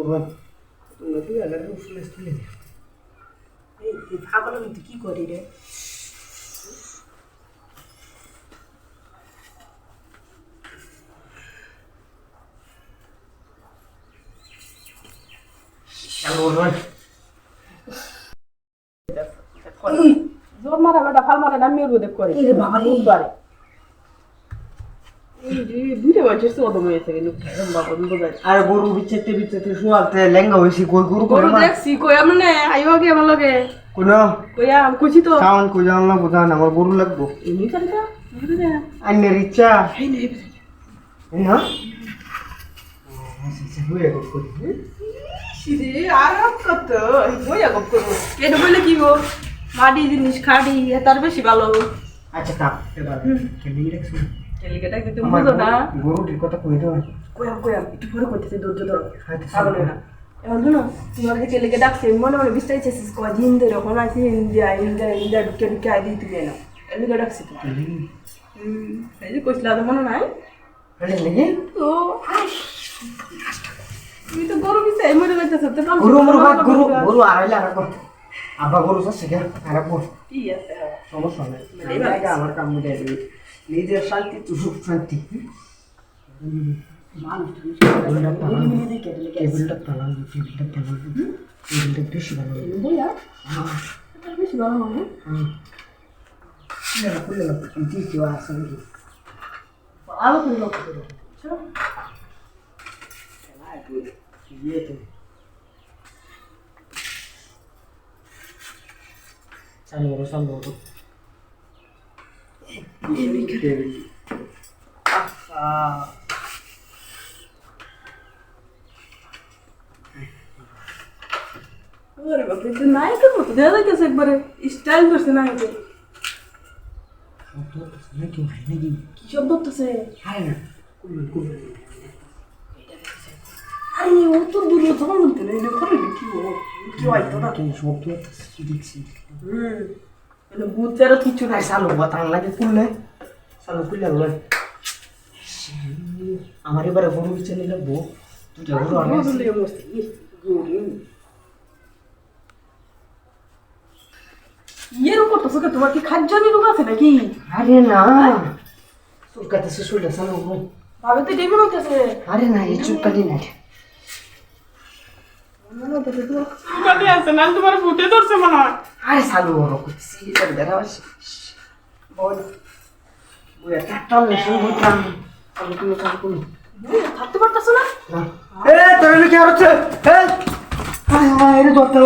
করবেন তোমরা 2000 এর উপরে তুলে দিও। এই পাগলের মধ্যে কি করি রে? চালু করবেন। জোর মারা বেটা ফাল মারা নামিয়ে রোদে করে এই রে বাবা রে। পারে এই যে দুইটা বছর তো অদম হয়েছে কিন্তু কেমন বাবা বোঝায় আর গরু বিচ্ছেতে বিচ্ছেতে শোয়াতে লেঙ্গা হয়েছি কই গরু গরু করে দেখছি কইয়া মানে আইও কি আমার লগে কোন কইয়া আমি কইছি তো সাউন কই জানো না বুঝান আমার গরু লাগবো এমনি করে তো বুঝতে দে আইনের ইচ্ছা এই নে এই না হয়ে গেল কই সিরে আরাম কত বইয়া গপ করব এটা বলে কি গো মাটি জিনিস খাড়ি তার বেশি ভালো আচ্ছা কাপ এবার খেলি রাখছ টেলিকেটা কিন্তু বুঝো না গরুটির কথা কই দাও কইয়াম একটু পরে কইতেছে ধৈর্য ধরো হয়তো পাগল না এখন শুনো তোমার যে টেলিকে ডাকছে মনে মনে বিস্তারিত চেয়েছিস কদিন ধরে ওখন আছি ইন্ডিয়া ঢুকে ঢুকে আই দিই তুই না এলিকে ডাকছি তো এই যে কইছিলা তো মনে নাই রেডি লাগি তো তুই তো গরু বিছে মরে যাইতেছ তো গরু মর বাদ গরু গরু আড়াইলা রাখো আবা গরু সব শিখে রাখবো কি আছে সমস্যা নাই এই আমার কাম মিটাই দিবি নিজের শান্তি তো সুখ শান্তি টেবিলটা তালান টেবিলটা বেশি ভালো বইয়া বেশি ভালো হবে খুলে না কি কেউ আসে নাকি ভালো করে লক্ষ্য করো চালু করো আরে বাপ রে নায়কের মতো দেখা যাইতেছে একবারে স্টাইল করছে নায়কের নাকি নাকি কি শব্দ হতেছে আরে না কুল আরে ও তো দূরে যখন বলতে না এটা করে কি কি হয়তো না কেন শব্দ দেখছি এটা বুঝতে কিছু নাই চালু বাতান লাগে কুললে চালু কুললে বলে আমার এবারে গরু বিছে নিয়ে লাগবো দুটা গরু আমি ইয়ের উপর তো সকে তোমার কি খাদ্যনি রোগ আছে নাকি আরে না চুলকাতে শুলে চালু ভাবে তো ডেমন হইতেছে আরে না এই চুলকালি না চুলকানি আছে না তোমার ফুটে ধরছে মনে হয় আরে চালু হলো করছি এর দেখা বল ওই একটা মেশিন করতাম চালু করুন থাকতে পারতেছো না এ তোর কি আর হচ্ছে এ আরে ধরতে